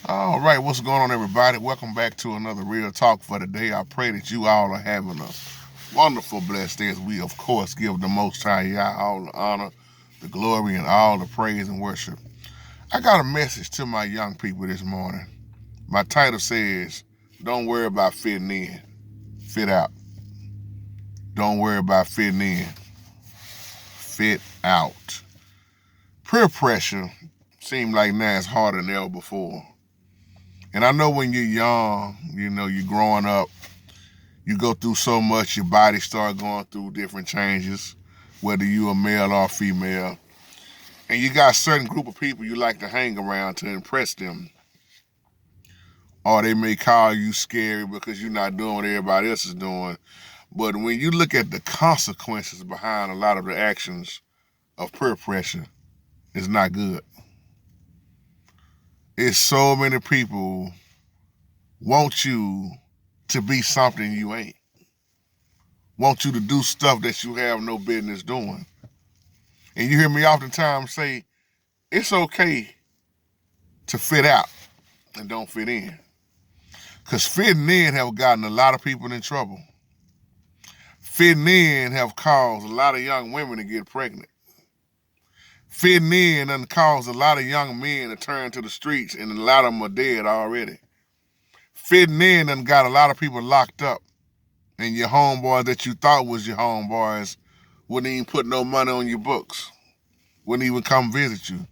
All right, what's going on, everybody? Welcome back to another Real Talk for the day. I pray that you all are having a wonderful, blessed day as we, of course, give the Most High Yah all the honor, the glory, and all the praise and worship. I got a message to my young people this morning. My title says, Don't worry about fitting in, fit out. Don't worry about fitting in, fit out. Peer pressure seems like now it's harder than ever before. And I know when you're young, you're growing up, you go through so much, your body start going through different changes, whether you a male or female. And you got a certain group of people you like to hang around to impress them. Or they may call you scary because you're not doing what everybody else is doing. But when you look at the consequences behind a lot of the actions of peer pressure, it's not good. It's so many people want you to be something you ain't. Want you to do stuff that you have no business doing. And you hear me oftentimes say, it's okay to fit out and don't fit in. Because fitting in have gotten a lot of people in trouble. Fitting in have caused a lot of young women to get pregnant. Fitting in done caused a lot of young men to turn to the streets, and a lot of them are dead already. Fitting in done got a lot of people locked up, and your homeboys that you thought was your homeboys wouldn't even put no money on your books, wouldn't even come visit you.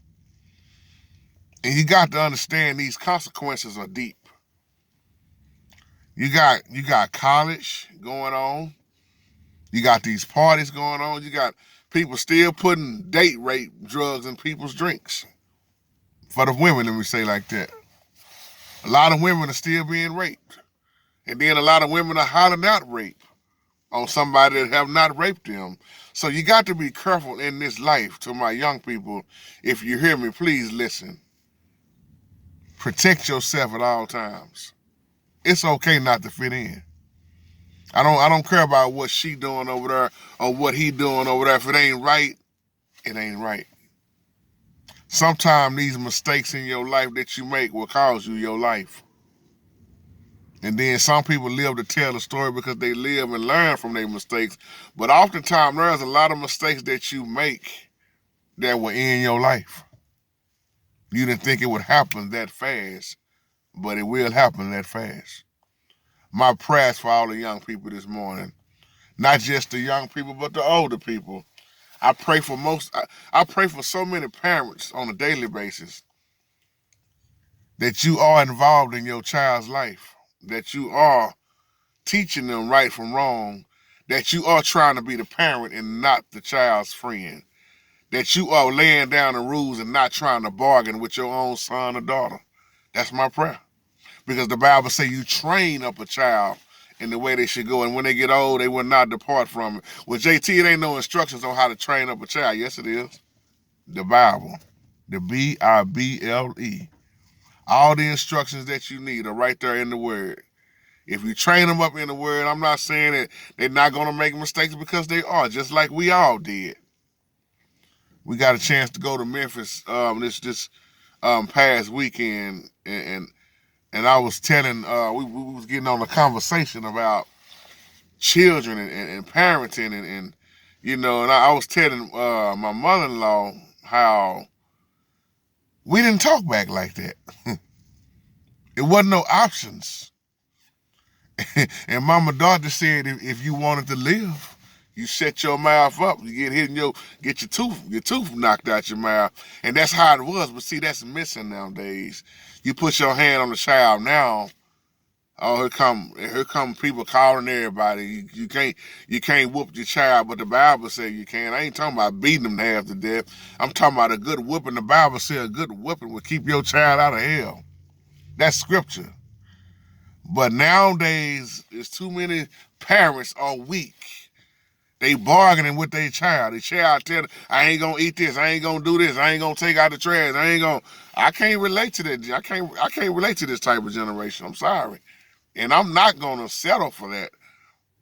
And you got to understand these consequences are deep. You got college going on. You got these parties going on. You got people still putting date rape drugs in people's drinks. For the women, let me say like that. A lot of women are still being raped. And then a lot of women are hollering out rape on somebody that have not raped them. So you got to be careful in this life. To my young people, if you hear me, please listen. Protect yourself at all times. It's okay not to fit in. I don't care about what she doing over there or what he doing over there. If it ain't right, it ain't right. Sometimes these mistakes in your life that you make will cause you your life. And then some people live to tell the story because they live and learn from their mistakes. But oftentimes there's a lot of mistakes that you make that will end your life. You didn't think it would happen that fast, but it will happen that fast. My prayers for all the young people this morning, not just the young people, but the older people. I pray for so many parents on a daily basis that you are involved in your child's life, that you are teaching them right from wrong, that you are trying to be the parent and not the child's friend, that you are laying down the rules and not trying to bargain with your own son or daughter. That's my prayer. Because the Bible says you train up a child in the way they should go, and when they get old, they will not depart from it. Well, JT, it ain't no instructions on how to train up a child. Yes, it is. The Bible, the Bible. All the instructions that you need are right there in the Word. If you train them up in the Word, I'm not saying that they're not going to make mistakes because they are, just like we all did. We got a chance to go to Memphis this past weekend, and I was telling we was getting on a conversation about children and parenting and and I was telling my mother-in-law how we didn't talk back like that. It wasn't no options. And Mama Doctor said if you wanted to live, you shut your mouth up. You get hit in get your tooth knocked out your mouth. And that's how it was. But see, that's missing nowadays. You put your hand on the child now. Oh, here come people calling everybody. You can't whoop your child, but the Bible says you can. I ain't talking about beating them to half to death. I'm talking about a good whooping. The Bible says a good whooping will keep your child out of hell. That's scripture. But nowadays, there's too many parents are weak. They bargaining with their child. The child tell them, I ain't gonna eat this, I ain't gonna do this, I ain't gonna take out the trash, I can't relate to that. I can't relate to this type of generation. I'm sorry. And I'm not gonna settle for that.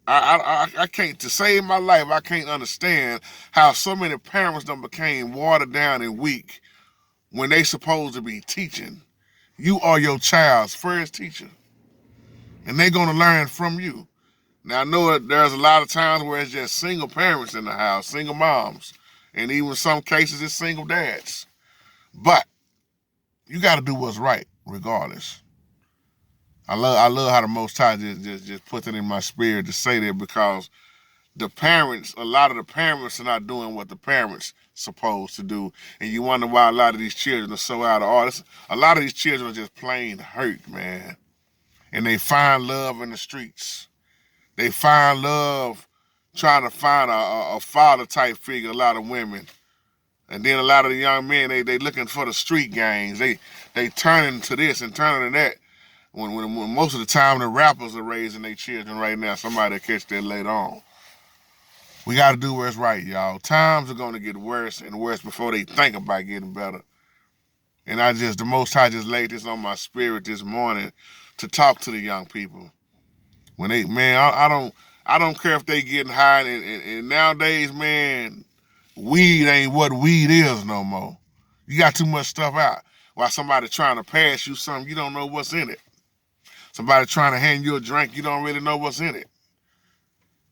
I can't, to save my life, I can't understand how so many parents done became watered down and weak when they supposed to be teaching. You are your child's first teacher. And they're going to learn from you. Now, I know that there's a lot of times where it's just single parents in the house, single moms, and even in some cases it's single dads. But you got to do what's right regardless. I love how the Most High just put it in my spirit to say that, because the parents, a lot of the parents are not doing what the parents supposed to do. And you wonder why a lot of these children are so out of order. A lot of these children are just plain hurt, man. And they find love in the streets. They find love trying to find a father-type figure, a lot of women. And then a lot of the young men, they looking for the street gangs. They turning to this and turning to that. When most of the time the rappers are raising their children right now, somebody will catch that later on. We got to do what's right, y'all. Times are going to get worse and worse before they think about getting better. And the Most High just laid this on my spirit this morning to talk to the young people. When they, man, I don't care if they getting high, and nowadays, man, weed ain't what weed is no more. You got too much stuff out. While somebody trying to pass you something, you don't know what's in it. Somebody trying to hand you a drink, you don't really know what's in it.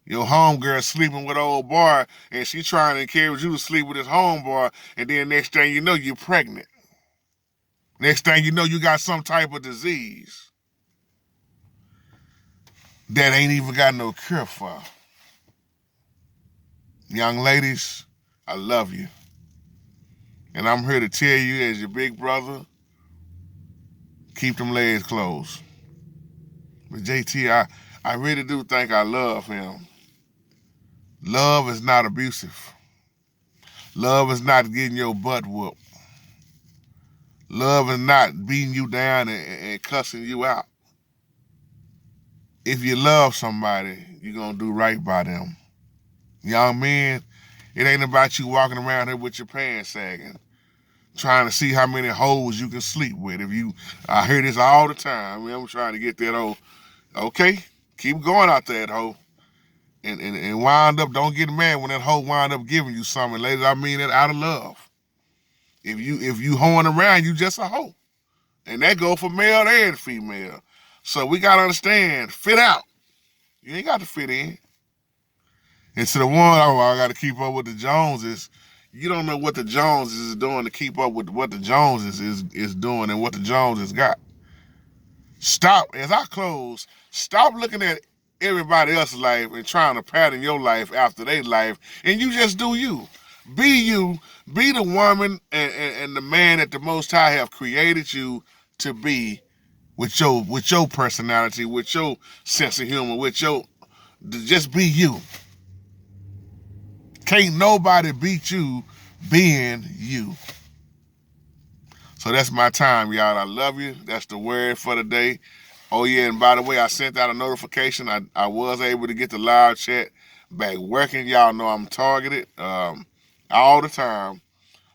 Your homegirl sleeping with an old boy, and she trying to encourage you to sleep with his homeboy, and then next thing you know, you're pregnant. Next thing you know, you got some type of disease that ain't even got no cure for. Young ladies, I love you. And I'm here to tell you, as your big brother, keep them legs closed. But JT, I really do think I love him. Love is not abusive. Love is not getting your butt whooped. Love is not beating you down and cussing you out. If you love somebody, you're going to do right by them. Young men, it ain't about you walking around here with your pants sagging, trying to see how many hoes you can sleep with. I hear this all the time. I mean, I'm trying to get that hoe. Okay, keep going out there, hoe. And wind up, don't get mad when that hoe wind up giving you something. Ladies, I mean that out of love. If you hoeing around, you just a hoe. And that go for male and female. So we gotta understand, fit out. You ain't got to fit in. And to the one, I gotta keep up with the Joneses. You don't know what the Joneses is doing to keep up with what the Joneses is doing and what the Joneses got. Stop, as I close, stop looking at everybody else's life and trying to pattern your life after their life, and you just do you. Be you, be the woman and the man that the Most High have created you to be, with your personality, with your sense of humor, just be you. Can't nobody beat you being you. So that's my time, y'all. I love you. That's the word for the day. Oh, yeah, and by the way, I sent out a notification. I was able to get the live chat back working. Y'all know I'm targeted all the time.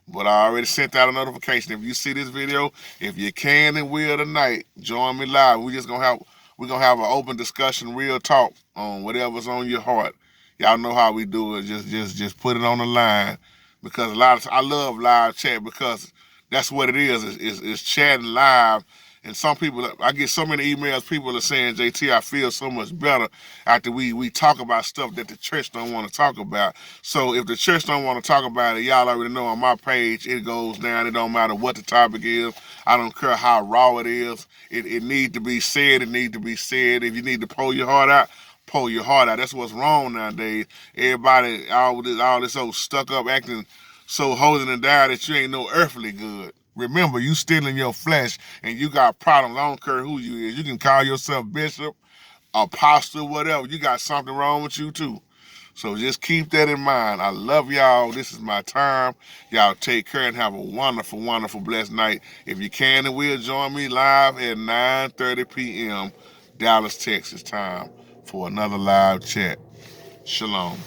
But I already sent out a notification. If you see this video, if you can and will tonight, join me live. We're gonna have an open discussion, real talk on whatever's on your heart. Y'all know how we do it. Just put it on the line, because I love live chat, because that's what it is. It's chatting live. And some people, I get so many emails, people are saying, JT, I feel so much better after we talk about stuff that the church don't want to talk about. So if the church don't want to talk about it, y'all already know on my page, it goes down. It don't matter what the topic is. I don't care how raw it is. It needs to be said. It needs to be said. If you need to pull your heart out, pull your heart out. That's what's wrong nowadays. Everybody, all this old stuck up acting so holding and down that you ain't no earthly good. Remember, you still in your flesh and you got problems. I don't care who you is. You can call yourself bishop, apostle, whatever. You got something wrong with you too. So just keep that in mind. I love y'all. This is my time. Y'all take care and have a wonderful, wonderful, blessed night. If you can and will, join me live at 9:30 p.m. Dallas, Texas time for another live chat. Shalom.